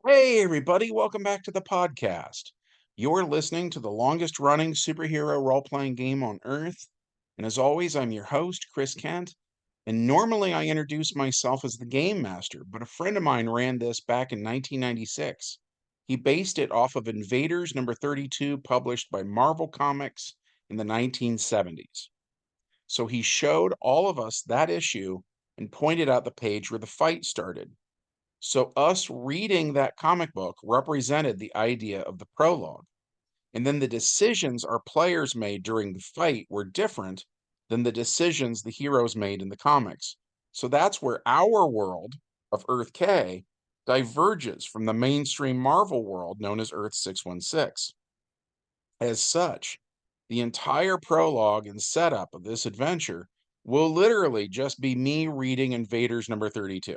Hey, everybody, welcome back to the podcast. You're listening to the longest running superhero role playing game on Earth. And as always, I'm your host, Chris Kent. And normally I introduce myself as the game master, but a friend of mine ran this back in 1996. He based it off of Invaders number 32, published by Marvel Comics in the 1970s. So he showed all of us that issue and pointed out the page where the fight started. So us reading that comic book represented the idea of the prologue. And then the decisions our players made during the fight were different than the decisions the heroes made in the comics. So that's where our world of Earth K diverges from the mainstream Marvel world known as Earth 616. As such, the entire prologue and setup of this adventure will literally just be me reading Invaders number 32.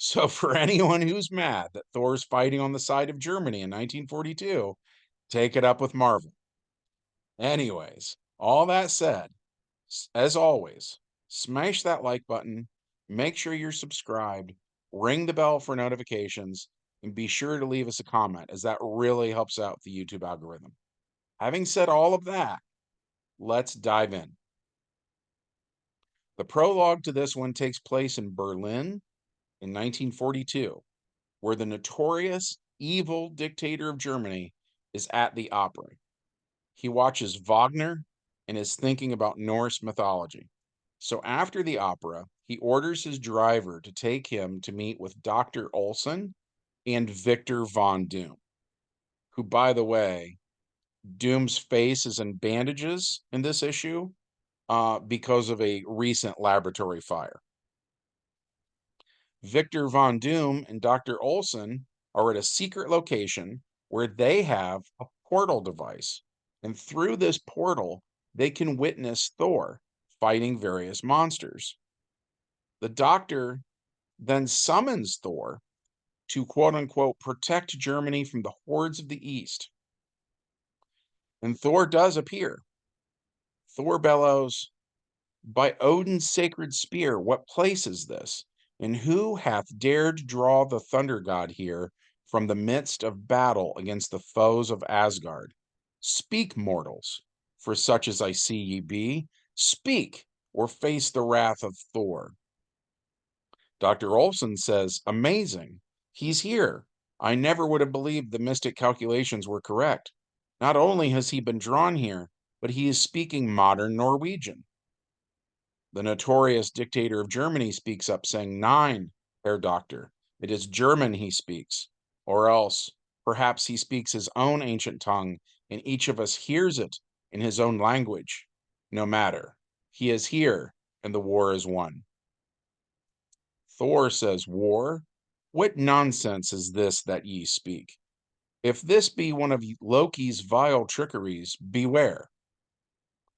So for anyone who's mad that Thor's fighting on the side of Germany in 1942, take it up with Marvel. Anyways, all that said, as always, smash that like button, make sure you're subscribed, ring the bell for notifications, and be sure to leave us a comment, as that really helps out the YouTube algorithm. Having said all of that, let's dive in. The prologue to this one takes place in Berlin in 1942, where the notorious evil dictator of Germany is at the opera. He watches Wagner and is thinking about Norse mythology. So after the opera, he orders his driver to take him to meet with Dr. Olson and Victor Von Doom, who, by the way, Doom's face is in bandages in this issue because of a recent laboratory fire. Victor Von Doom and Dr. Olson are at a secret location where they have a portal device. And through this portal, they can witness Thor fighting various monsters. The doctor then summons Thor to quote unquote protect Germany from the hordes of the East. And Thor does appear. Thor bellows, "By Odin's sacred spear, what place is this? And who hath dared draw the thunder god here from the midst of battle against the foes of Asgard? Speak, mortals, for such as I see ye be. Speak, or face the wrath of Thor." Dr. Olson says, "Amazing. He's here. I never would have believed the mystic calculations were correct. Not only has he been drawn here, but he is speaking modern Norwegian." The notorious dictator of Germany speaks up, saying, "Nine, Herr Doctor, it is German he speaks. Or else, perhaps he speaks his own ancient tongue, and each of us hears it in his own language. No matter. He is here, and the war is won." Thor says, "War? What nonsense is this that ye speak? If this be one of Loki's vile trickeries, beware."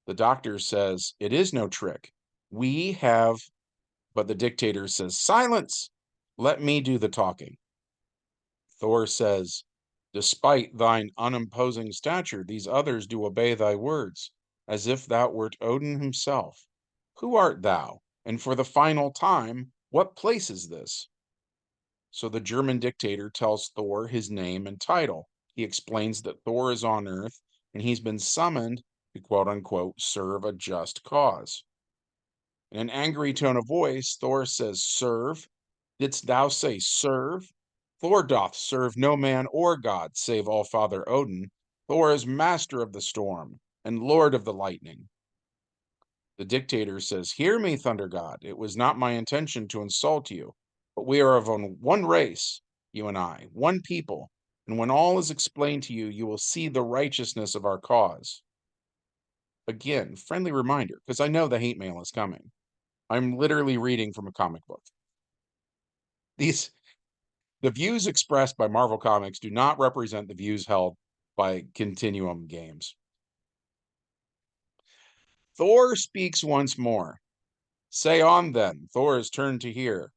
The doctor says, "It is no trick. We have," but the dictator says, "Silence! Let me do the talking." Thor says, "Despite thine unimposing stature, these others do obey thy words, as if thou wert Odin himself. Who art thou? And for the final time, what place is this?" So the German dictator tells Thor his name and title. He explains that Thor is on Earth and he's been summoned to quote unquote serve a just cause. In an angry tone of voice, Thor says, "Serve? Didst thou say serve? Thor doth serve no man or god save All-Father Odin. Thor is master of the storm and lord of the lightning." The dictator says, "Hear me, Thunder God. It was not my intention to insult you, but we are of one race, you and I, one people, and when all is explained to you, you will see the righteousness of our cause." Again, friendly reminder, because I know the hate mail is coming. I'm literally reading from a comic book. These The views expressed by Marvel Comics do not represent the views held by Continuum Games. Thor speaks once more. "Say on then," Thor is turned to hear.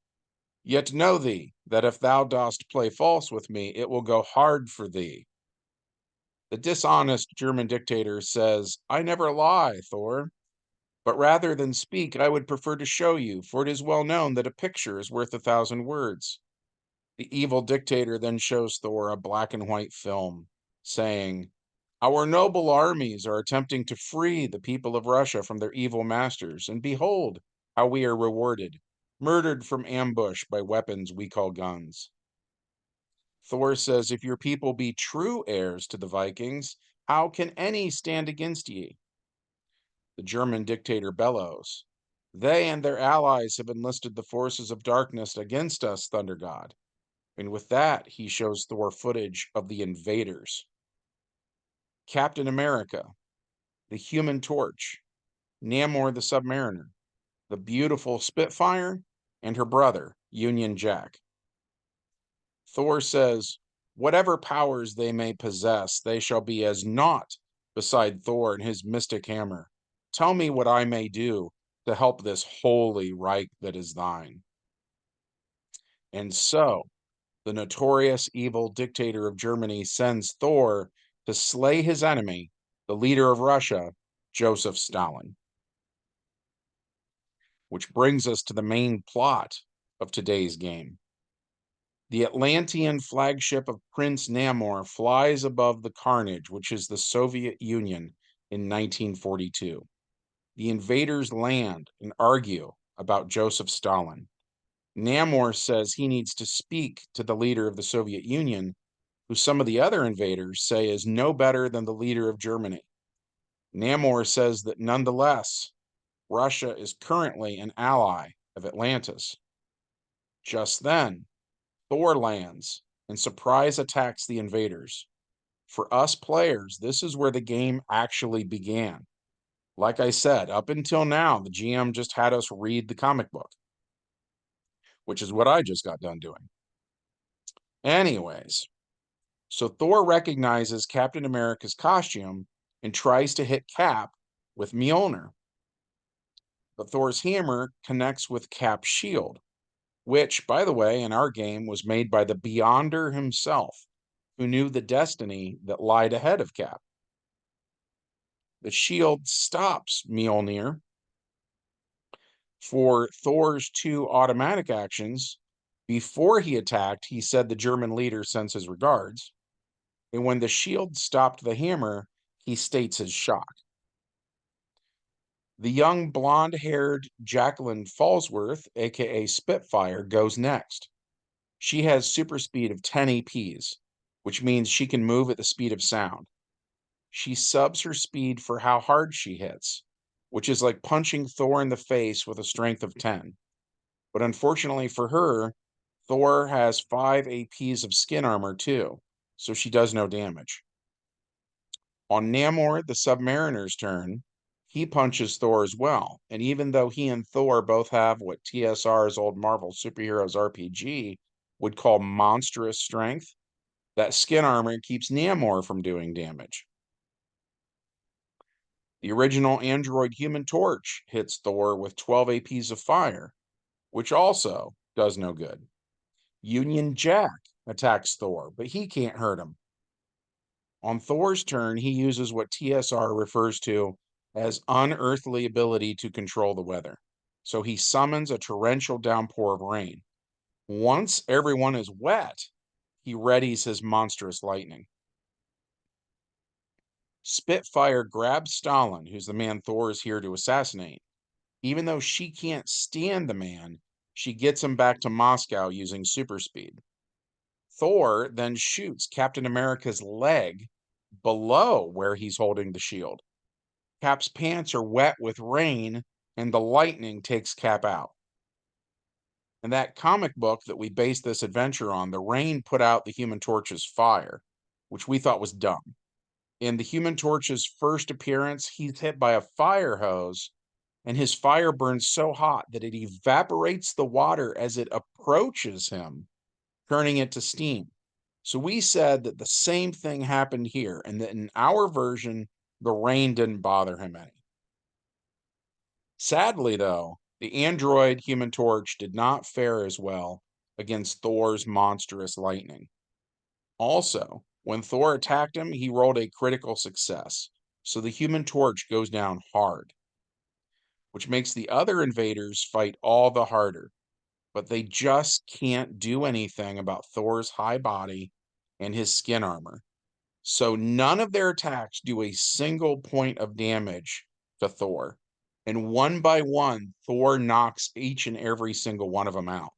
"Yet know thee, that if thou dost play false with me, it will go hard for thee." The dishonest German dictator says, "I never lie, Thor. But rather than speak, I would prefer to show you, for it is well known that a picture is worth 1,000 words." The evil dictator then shows Thor a black and white film saying, "Our noble armies are attempting to free the people of Russia from their evil masters, and behold how we are rewarded, murdered from ambush by weapons we call guns." Thor says, "If your people be true heirs to the Vikings, how can any stand against ye?" The German dictator bellows, "They and their allies have enlisted the forces of darkness against us, Thunder God." And with that, he shows Thor footage of the invaders: Captain America, the Human Torch, Namor the Submariner, the beautiful Spitfire, and her brother, Union Jack. Thor says, "Whatever powers they may possess, they shall be as naught beside Thor and his mystic hammer. Tell me what I may do to help this holy Reich that is thine." And so, the notorious evil dictator of Germany sends Thor to slay his enemy, the leader of Russia, Joseph Stalin. Which brings us to the main plot of today's game. The Atlantean flagship of Prince Namor flies above the carnage, which is the Soviet Union, in 1942. The invaders land and argue about Joseph Stalin. Namor says he needs to speak to the leader of the Soviet Union, who some of the other invaders say is no better than the leader of Germany. Namor says that nonetheless, Russia is currently an ally of Atlantis. Just then, Thor lands and surprise attacks the invaders. For us players, this is where the game actually began. Like I said, up until now, the GM just had us read the comic book, which is what I just got done doing. Anyways, so Thor recognizes Captain America's costume and tries to hit Cap with Mjolnir. But Thor's hammer connects with Cap's shield, which, by the way, in our game was made by the Beyonder himself, who knew the destiny that lied ahead of Cap. The shield stops Mjolnir. For Thor's two automatic actions, before he attacked, he said the German leader sends his regards. And when the shield stopped the hammer, he states his shock. The young blonde-haired Jacqueline Fallsworth, aka Spitfire, goes next. She has super speed of 10 APs, which means she can move at the speed of sound. She subs her speed for how hard she hits, which is like punching Thor in the face with a strength of 10. But unfortunately for her, Thor has 5 APs of skin armor too, so she does no damage. On Namor, the Submariner's turn, he punches Thor as well, and even though he and Thor both have what TSR's old Marvel Superheroes RPG would call monstrous strength, that skin armor keeps Namor from doing damage. The original android Human Torch hits Thor with 12 APs of fire, which also does no good. Union Jack attacks Thor, but he can't hurt him. On Thor's turn, he uses what TSR refers to as unearthly ability to control the weather. So he summons a torrential downpour of rain. Once everyone is wet, he readies his monstrous lightning. Spitfire grabs Stalin, who's the man Thor is here to assassinate. Even though she can't stand the man, she gets him back to Moscow using super speed. Thor then shoots Captain America's leg below where he's holding the shield. Cap's pants are wet with rain, and the lightning takes Cap out. In that comic book that we based this adventure on, the rain put out the Human Torch's fire, which we thought was dumb. In the Human Torch's first appearance, he's hit by a fire hose, and his fire burns so hot that it evaporates the water as it approaches him, turning it to steam. So we said that the same thing happened here, and that in our version, the rain didn't bother him any. Sadly, though, the android Human Torch did not fare as well against Thor's monstrous lightning. Also, when Thor attacked him, he rolled a critical success, so the Human Torch goes down hard, which makes the other invaders fight all the harder. but they just can't do anything about Thor's high body and his skin armor. So none of their attacks do a single point of damage to Thor. And one by one, Thor knocks each and every single one of them out.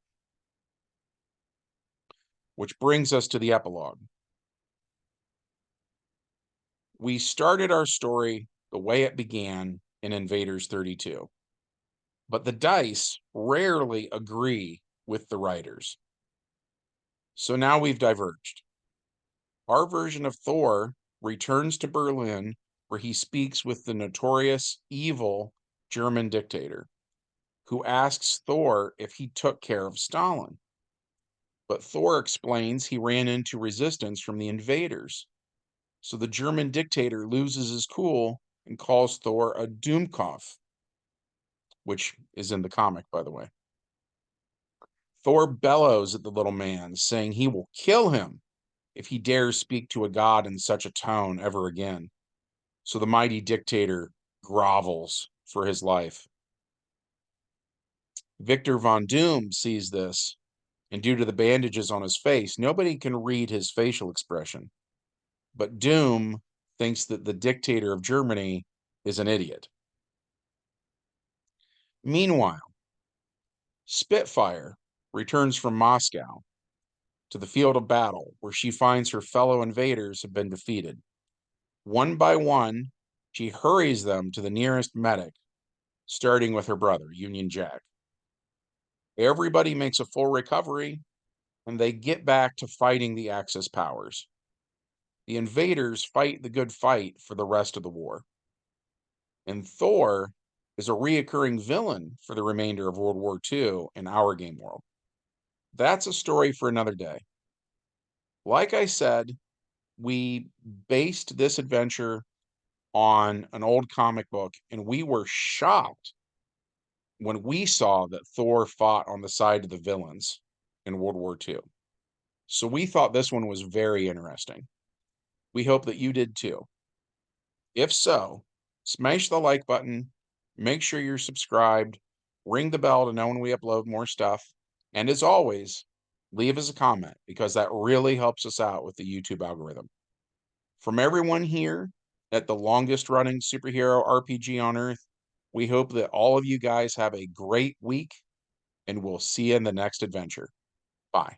Which brings us to the epilogue. We started our story the way it began in Invaders 32. But the dice rarely agree with the writers. So now we've diverged. Our version of Thor returns to Berlin, where he speaks with the notorious evil German dictator, who asks Thor if he took care of Stalin. But Thor explains he ran into resistance from the invaders. So the German dictator loses his cool and calls Thor a Doomkopf, which is in the comic, by the way. Thor bellows at the little man, saying he will kill him if he dares speak to a god in such a tone ever again. So the mighty dictator grovels for his life. Victor Von Doom sees this, and due to the bandages on his face, nobody can read his facial expression. But Doom thinks that the dictator of Germany is an idiot. Meanwhile, Spitfire returns from Moscow to the field of battle, where she finds her fellow invaders have been defeated. One by one, she hurries them to the nearest medic, starting with her brother, Union Jack. Everybody makes a full recovery, and they get back to fighting the Axis powers. The invaders fight the good fight for the rest of the war. And Thor is a reoccurring villain for the remainder of World War II in our game world. That's a story for another day. Like I said, we based this adventure on an old comic book, and we were shocked when we saw that Thor fought on the side of the villains in World War II. So we thought this one was very interesting. We hope that you did too. If so, smash the like button, make sure you're subscribed, ring the bell to know when we upload more stuff, and as always, leave us a comment because that really helps us out with the YouTube algorithm. From everyone here at the longest running superhero RPG on Earth, we hope that all of you guys have a great week, and we'll see you in the next adventure. Bye.